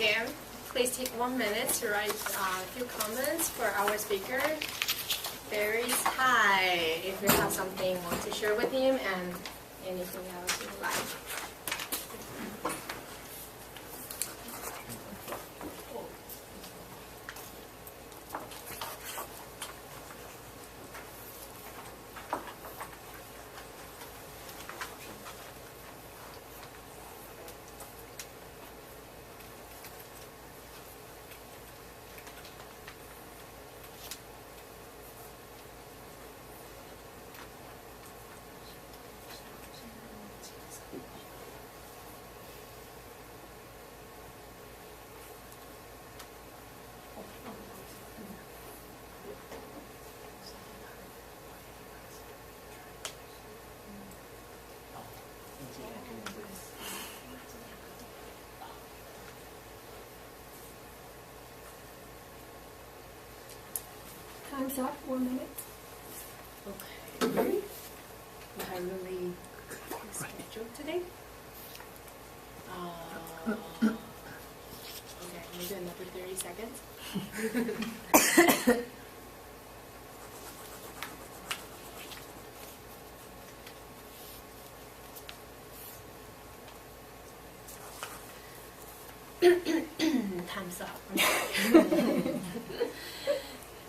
again. Please take 1 minute to write a few comments for our speaker. Very Hi. If you have something you want to share with him and anything else you would like. Time's up, 1 minute. Okay. We have really schedule today. Okay, maybe another 30 seconds. Time's up.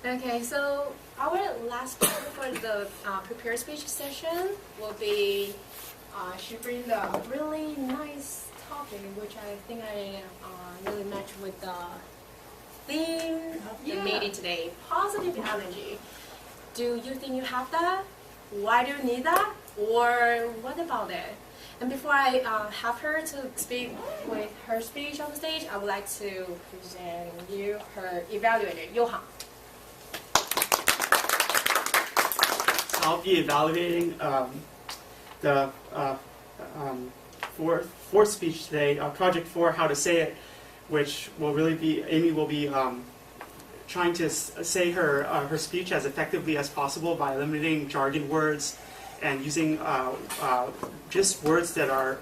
Okay, so our last speaker for the prepared speech session will be, she brings a really nice topic, which I think I really match with the theme of the meeting today, positive energy. Do you think you have that? Why do you need that? Or what about it? And before I have her to speak with her speech on the stage, I would like to present you her evaluator, Johan. I'll be evaluating the fourth speech today, Project 4, How to Say It, which will really be, Amy will be trying to say her speech as effectively as possible by eliminating jargon words and using just words that are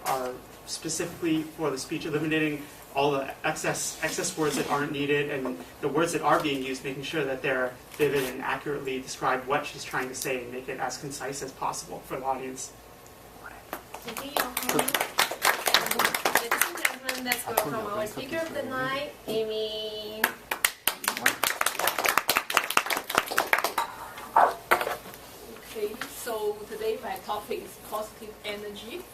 specifically for the speech, eliminating all the excess words that aren't needed, and the words that are being used, making sure that they're vivid and accurately describe what she's trying to say and make it as concise as possible for the audience. Thank you, Johan. Ladies and gentlemen, let's welcome our speaker of the night, Amy. Okay, so today my topic is positive energy.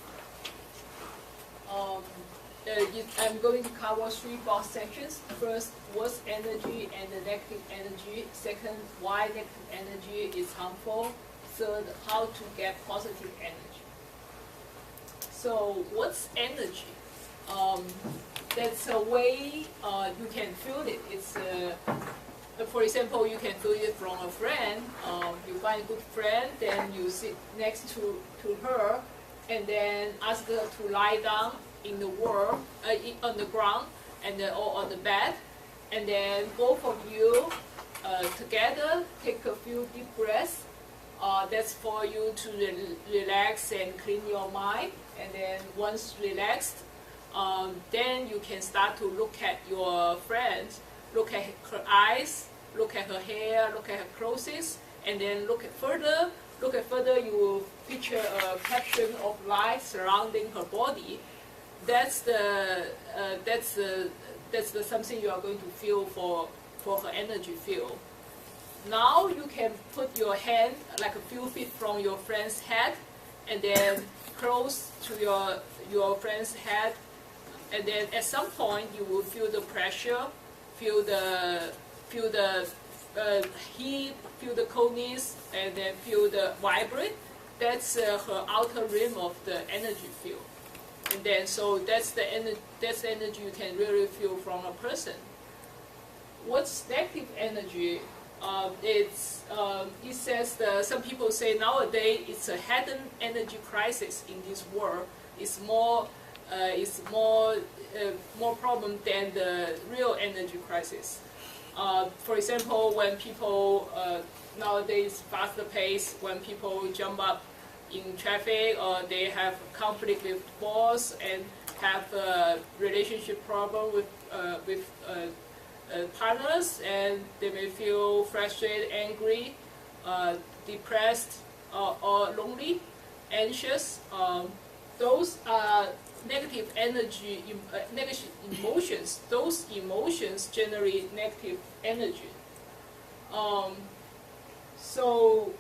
I'm going to cover 3 broad sections. First, what's energy and the negative energy. Second, why negative energy is harmful. Third, how to get positive energy. So, what's energy? That's a way you can feel it. It's for example, you can feel it from a friend. You find a good friend, then you sit next to her, and then ask her to lie down in the world, on the ground, and or on the bed, and then both of you together take a few deep breaths. That's for you to relax and clean your mind. And then once relaxed, then you can start to look at your friend, look at her eyes, look at her hair, look at her clothes, and then look at further. You will picture a pattern of light surrounding her body. That's the something you are going to feel for her energy field. Now you can put your hand like a few feet from your friend's head, and then close to your friend's head, and then at some point you will feel the pressure, feel the heat, feel the coldness, and then feel the vibrate. That's her outer rim of the energy field. And then, so that's the energy you can really feel from a person. What's negative energy? It says some people say nowadays it's a hidden energy crisis in this world. It's more problem than the real energy crisis. For example, when people nowadays faster pace, when people jump up in traffic or they have conflict with boss, and have a relationship problem with partners, and they may feel frustrated, angry, depressed, or lonely, anxious. Those are negative energy, negative emotions. Those emotions generate negative energy. So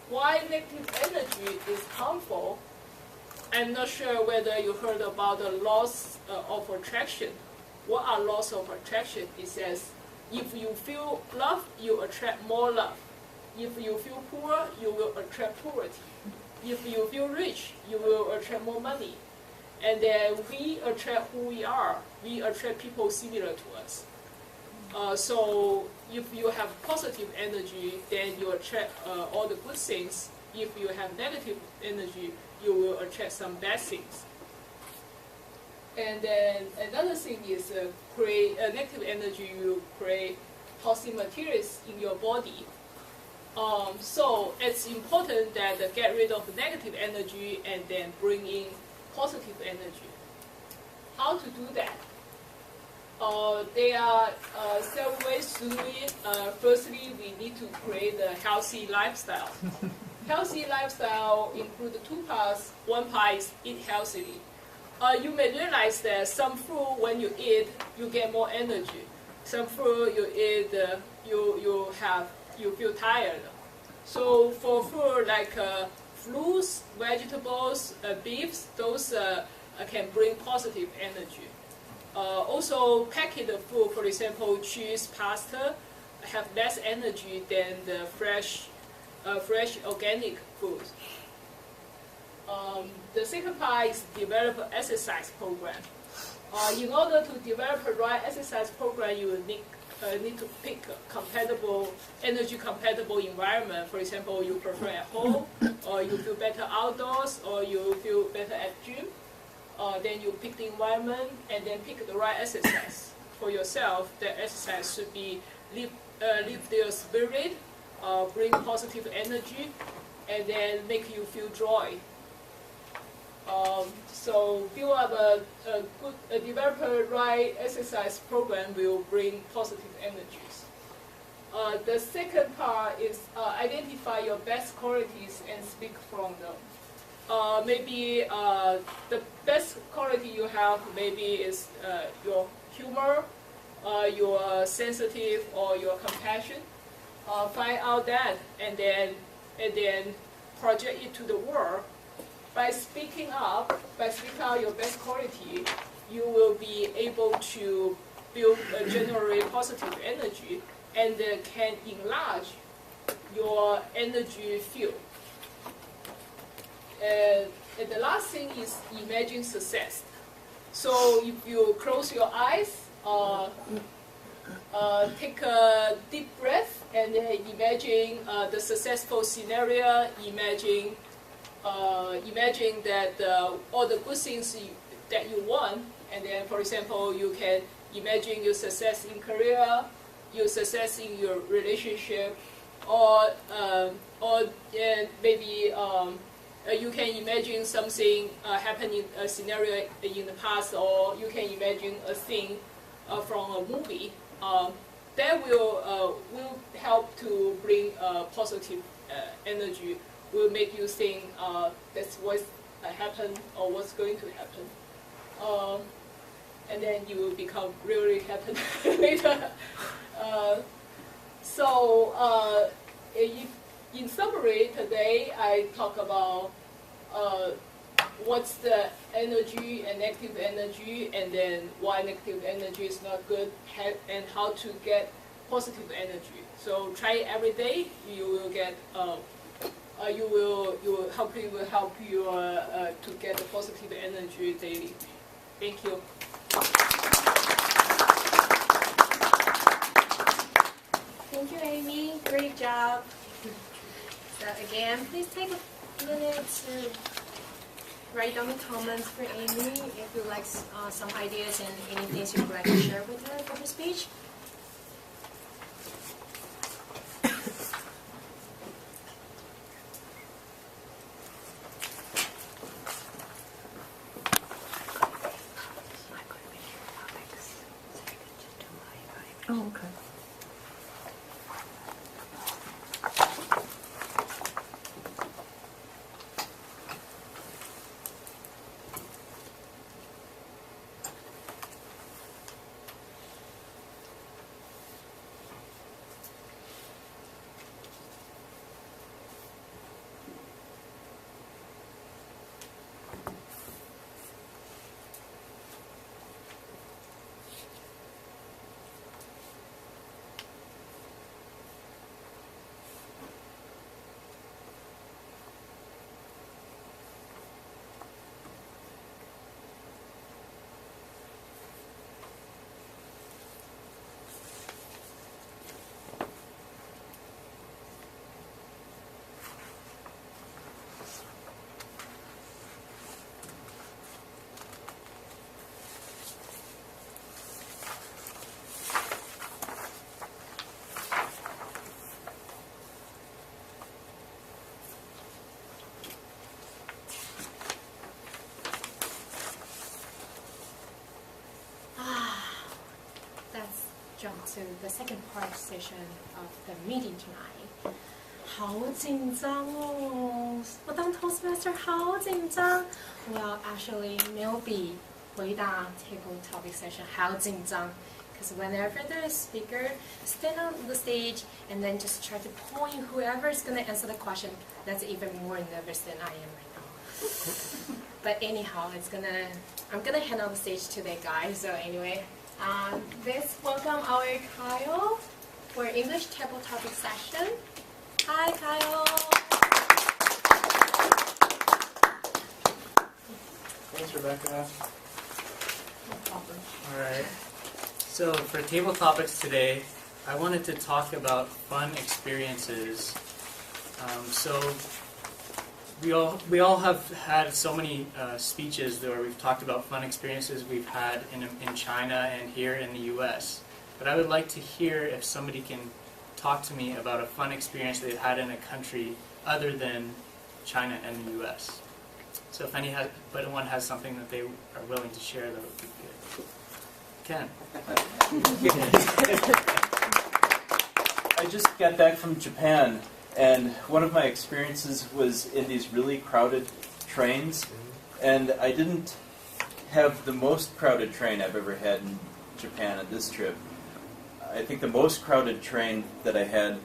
why negative energy is harmful? I'm not sure whether you heard about the laws of attraction. What are laws of attraction? It says, if you feel love, you attract more love. If you feel poor, you will attract poverty. If you feel rich, you will attract more money. And then we attract who we are. We attract people similar to us. So if you have positive energy, then you attract all the good things. If you have negative energy, you will attract some bad things. And then another thing is create negative energy. You create toxic materials in your body. So it's important that get rid of negative energy and then bring in positive energy. How to do that? There are several ways to do it. Firstly, we need to create a healthy lifestyle. Healthy lifestyle includes two parts. One part is eat healthily. You may realize that some food, when you eat, you get more energy. Some food you eat, you feel tired. So for food like fruits, vegetables, beefs, those can bring positive energy. Also, packaged food, for example, cheese, pasta, have less energy than the fresh organic food. The second part is develop an exercise program. In order to develop a right exercise program, you will need to pick a energy compatible environment. For example, you prefer at home, or you feel better outdoors, or you feel better at gym. Then you pick the environment and then pick the right exercise for yourself. The exercise should be lift your spirit, bring positive energy, and then make you feel joy. So build up develop a right exercise program will bring positive energies. The second part is identify your best qualities and speak from them. Maybe the best quality you have maybe is your humor, your sensitive, or your compassion. Find out that and then project it to the world. By speaking out your best quality, you will be able to generate positive energy and can enlarge your energy field. And the last thing is imagine success. So if you close your eyes, take a deep breath and imagine the successful scenario. Imagine that all the good things that you want, and then, for example, you can imagine your success in career, your success in your relationship, or maybe you can imagine something happening, a scenario in the past, or you can imagine a thing from a movie. That will help to bring positive energy. Will make you think that's what's happened or what's going to happen, and then you will become really happy later. In summary, today I talk about what's the energy and negative energy, and then why negative energy is not good, and how to get positive energy. So try it every day. You will get. It will help you to get the positive energy daily. Thank you. Thank you, Amy. Great job. So again, please take a minute to write down the comments for Amy if you like some ideas and anything you'd like to share with her for her speech. Oh, okay. Let's jump to the second part session of the meeting tonight. 好紧张哦！我当 Toastmaster 好紧张。Well, actually, 没有比回答 table topic session 还要紧张。Because whenever the speaker stand on the stage and then just try to point whoever is going to answer the question, that's even more nervous than I am right now. But anyhow, I'm gonna hand out the stage today, guys. So anyway, let's welcome our Kyle for English table topic session. Hi, Kyle. Thanks, Rebecca. No problem. All right. So for table topics today, I wanted to talk about fun experiences. So we all have had so many speeches where we've talked about fun experiences we've had in China and here in the U.S. But I would like to hear if somebody can talk to me about a fun experience they've had in a country other than China and the U.S. So if anyone has something that they are willing to share, that would be good. Ken. I just got back from Japan, and one of my experiences was in these really crowded trains, and I didn't have the most crowded train I've ever had in Japan on this trip. I think the most crowded train that I had,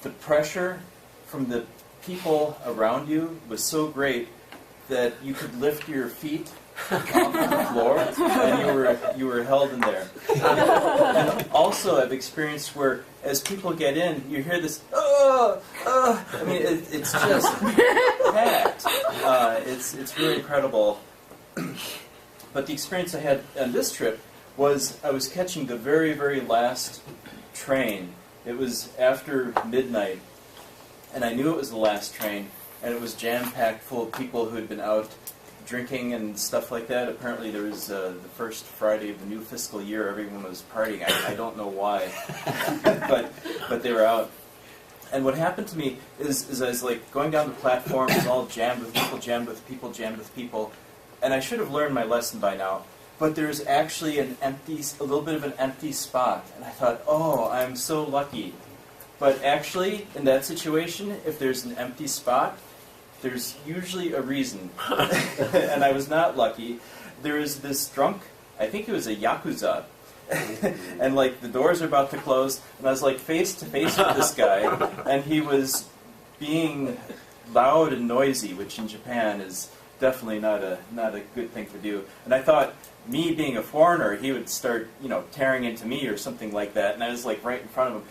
the pressure from the people around you was so great that you could lift your feet off the floor and you were held in there. And also I've experienced where as people get in, you hear this, I mean, it's just packed. It's really incredible. But the experience I had on this trip was I was catching the very, very last train. It was after midnight, and I knew it was the last train, and it was jam-packed full of people who had been out drinking and stuff like that. Apparently there was the first Friday of the new fiscal year, everyone was partying. I don't know why, but they were out. And what happened to me is I was like going down the platform, it was all jammed with people, jammed with people, jammed with people, and I should have learned my lesson by now. But there's actually a little bit of an empty spot. And I thought, oh, I'm so lucky. But actually, in that situation, if there's an empty spot, there's usually a reason. And I was not lucky. There was this drunk, I think it was a Yakuza. And like the doors are about to close, and I was like face to face with this guy, and he was being loud and noisy, which in Japan is definitely not a good thing to do. And I thought, me being a foreigner, he would start, tearing into me or something like that, and I was like right in front of him.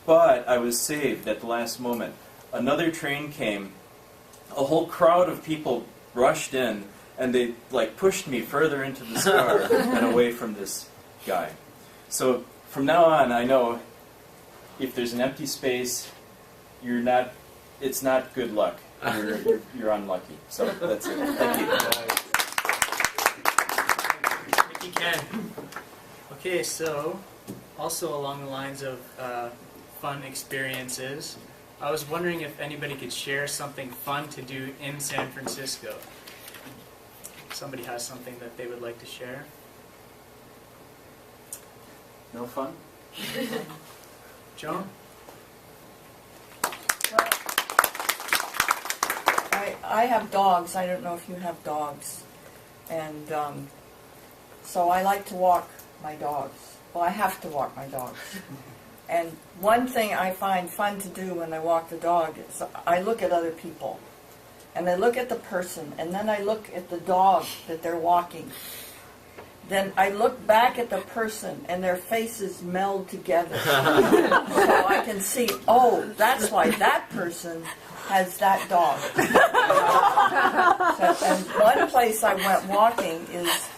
But I was saved at the last moment. Another train came, a whole crowd of people rushed in, and they like pushed me further into this car and away from this guy. So from now on, I know if there's an empty space, it's not good luck. You're unlucky. So that's it. Thank you. Thank you, Ken. Okay, so also along the lines of fun experiences, I was wondering if anybody could share something fun to do in San Francisco. If somebody has something that they would like to share. No fun? Joan? Well, I have dogs. I don't know if you have dogs. And so I like to walk my dogs. Well, I have to walk my dogs. And one thing I find fun to do when I walk the dog is I look at other people. And I look at the person, and then I look at the dog that they're walking. Then I look back at the person, and their faces meld together. So I can see, oh, that's why that person has that dog. And one place I went walking is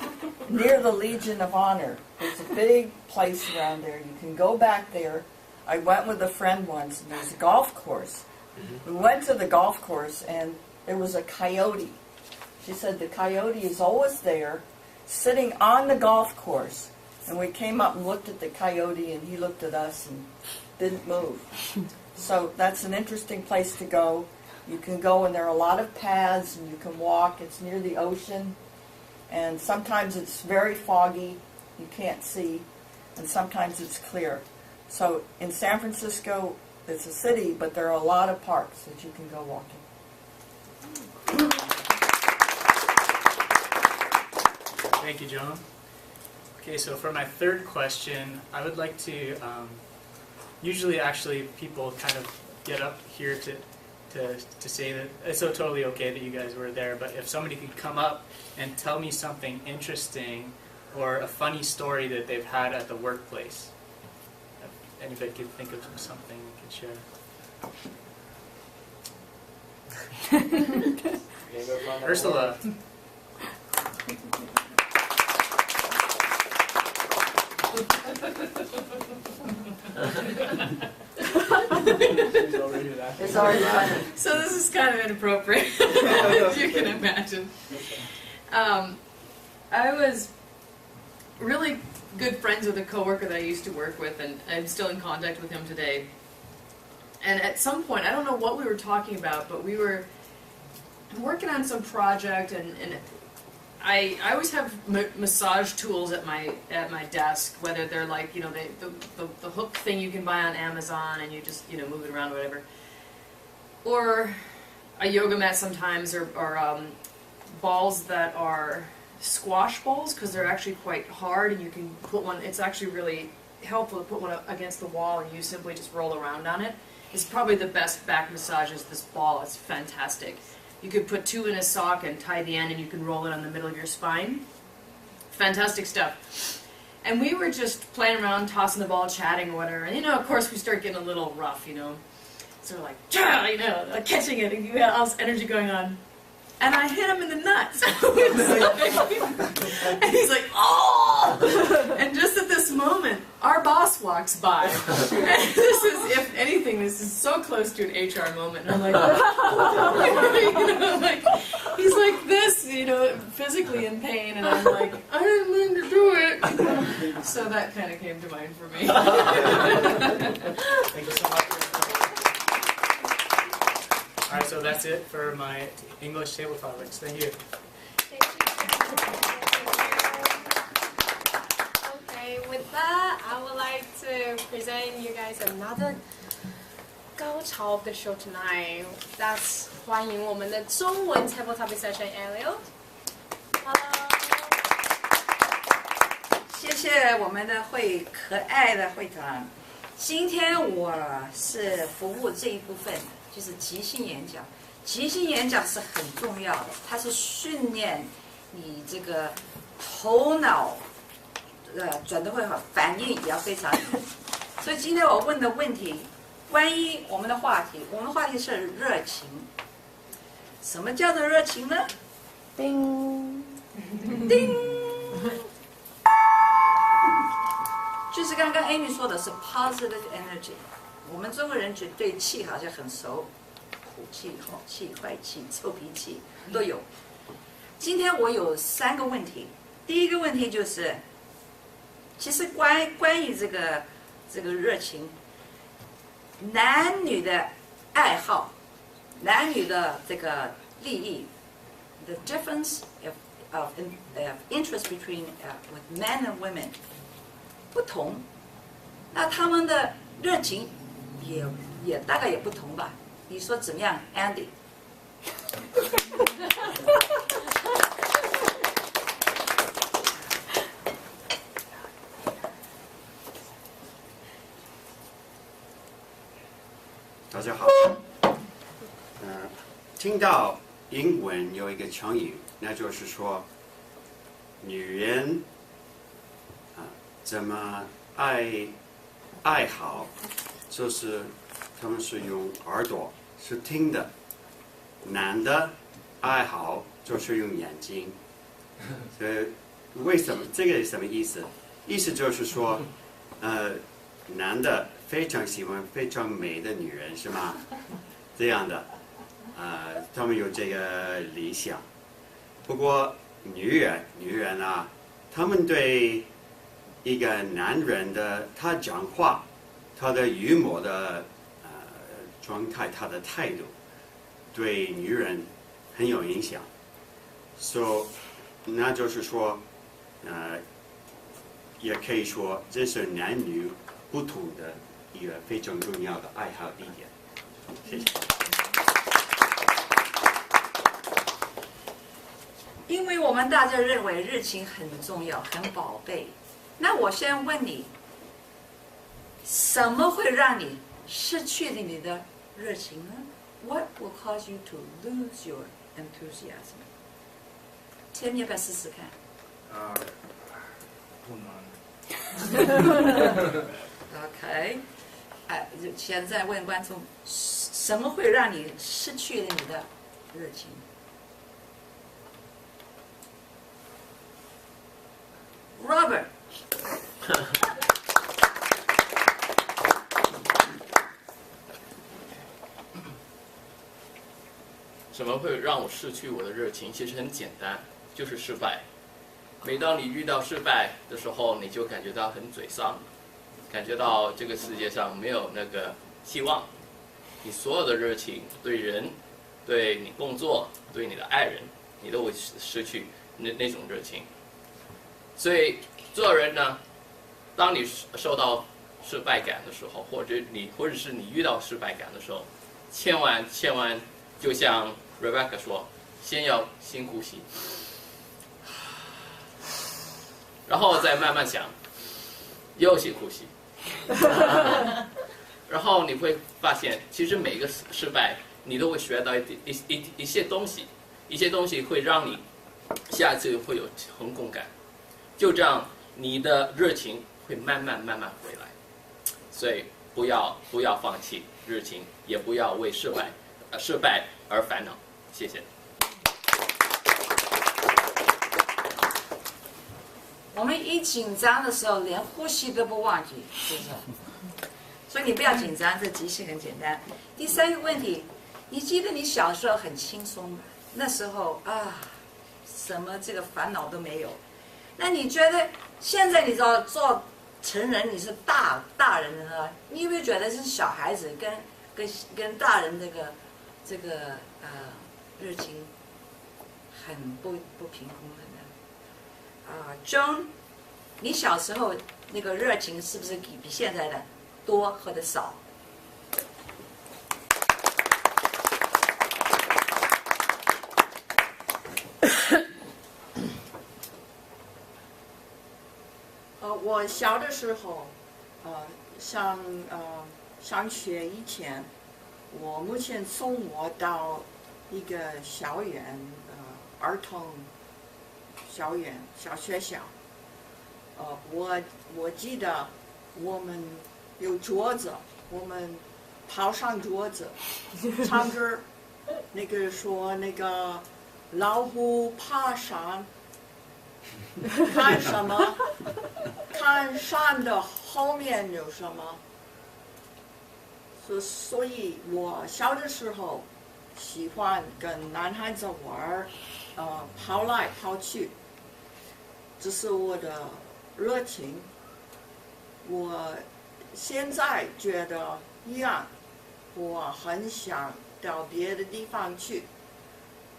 near the Legion of Honor. There's a big place around there. You can go back there. I went with a friend once, and there's a golf course. We went to the golf course, and there was a coyote. She said the coyote is always there, sitting on the golf course. And we came up and looked at the coyote, and he looked at us and didn't move. So that's an interesting place to go. You can go, and there are a lot of paths, and you can walk. It's near the ocean. And sometimes it's very foggy. You can't see. And sometimes it's clear. So in San Francisco, it's a city, but there are a lot of parks that you can go walking. Thank you, Joan. Okay, so for my third question, I would like to, usually actually people kind of get up here to say that it's so totally okay that you guys were there, but if somebody could come up and tell me something interesting or a funny story that they've had at the workplace. If anybody could think of something we could share. Ursula. It's already funny. So this is kind of inappropriate, as you can imagine. I was really good friends with a coworker that I used to work with, and I'm still in contact with him today. And at some point, I don't know what we were talking about, but we were working on some project, and I always have massage tools at my desk, whether they're like, you know, the hook thing you can buy on Amazon and you just, you know, move it around or whatever, or a yoga mat sometimes, or balls that are squash balls, because they're actually quite hard, and you can put one, it's actually really helpful to put one against the wall and you simply just roll around on it. It's probably the best back massage is this ball. It's fantastic. You could put two in a sock and tie the end, and you can roll it on the middle of your spine. Fantastic stuff. And we were just playing around, tossing the ball, chatting or whatever. And, you know, of course, we start getting a little rough, you know. So we're like, you know, like catching it, and you got all this energy going on. And I hit him in the nuts. And he's like, oh! And just at this moment, our boss walks by. And this is, if anything, this is so close to an HR moment. And I'm like, you know, like, he's like this, you know, physically in pain. And I'm like, I didn't mean to do it. So that kind of came to mind for me. Thank you so much. All right, so that's it for my English table topics. Thank you. Okay, with that, I would like to present you guys another 高潮 of the show tonight. That's 欢迎我们的中文 table topic session Ariel. Hello. 谢谢我们的可爱的会长。今天我是服务这一部分的，就是即兴演讲。即兴演讲是很重要的，它是训练你这个头脑转得会好，反应也要非常好。所以今天我问的问题，关于我们的话题是热情。什么叫做热情呢？叮叮。就是刚刚 Amy 说的是 positive energy， 我们中国人对气好像很熟，苦气、好气、坏气、臭脾气都有。今天我有3个问题，第一个问题就是，其实关于这个热情，男女的爱好，男女的这个利益 ，the difference of interest between with men and women。不同，那他们的热情也大概也不同吧？你说怎么样，Andy？大家好，听到英文有一个成语，那就是说，女人怎么爱好，就是他们是用耳朵是听的，男的爱好就是用眼睛。为什么这个是什么意思？意思就是说，男的非常喜欢非常美的女人，是吗？这样的，他们有这个理想。不过女人啊，他们对一个男人的他讲话，他的语默的状态，他的态度，对女人很有影响。那就是说，也可以说这是男女不同的一个非常重要的爱好一点。谢谢。因为我们大家认为热情很重要，很宝贝。那我先问你，什么会让你失去了你的热情呢 ？What will cause you to lose your enthusiasm？ Tim， 你要不要试试看？不难。OK， 现在问观众，什么会让你失去了你的热情？Robert， 什么会让我失去我的热情？其实很简单，就是失败。每当你遇到失败的时候，你就感觉到很沮丧，感觉到这个世界上没有那个希望，你所有的热情，对人，对你工作，对你的爱人，你都会失去那种热情。所以做人呢，当你受到失败感的时候，或者是你遇到失败感的时候，千万就像 Rebecca 说，先要深呼吸。然后再慢慢想，又深呼吸，然后你会发现，其实每个失败，你都会学到一些东西，一些东西会让你下一次会有成功感，就这样，你的热情会慢慢回来。所以不要放弃热情，也不要为失败而烦恼。谢谢。我们一紧张的时候，连呼吸都不忘记，是不是？所以你不要紧张，这即兴很简单。第三个问题，你记得你小时候很轻松吗？那时候什么这个烦恼都没有。那你觉得现在你知道做成人，你是大人了呢？你有没有觉得是小孩子跟大人这个热情很不平衡的呢？John， 你小时候那个热情是不是比现在的多或者少？我小的时候，上学以前，我母亲送我到一个校园，儿童校园小学校。我记得我们有桌子，我们跑上桌子，唱歌，那个说那个老虎爬山。看什么？看山的后面有什么？所以我小的时候喜欢跟男孩子玩，跑来跑去，这是我的热情。我现在觉得一样，我很想到别的地方去，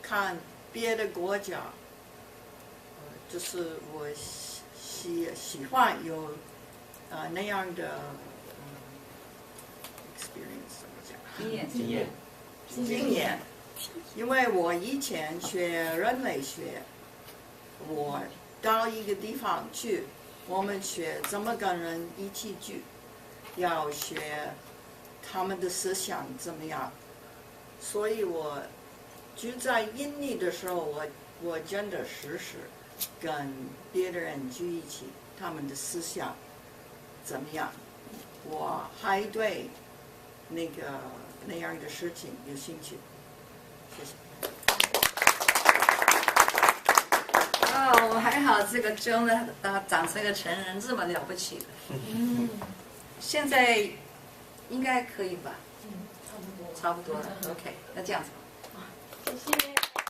看别的国家。就是我喜欢有那样的experience 怎么讲？经验。经验，因为我以前学人类学，我到一个地方去，我们学怎么跟人一起住，要学他们的思想怎么样。所以我住在印尼的时候，我真的时跟别的人住一起，他们的思想怎么样，我还对那样的事情有兴趣。谢谢。哦，我还好，这个钟呢，长成个成人这么了不起的。现在应该可以吧？差不多了。OK，那这样子。谢谢。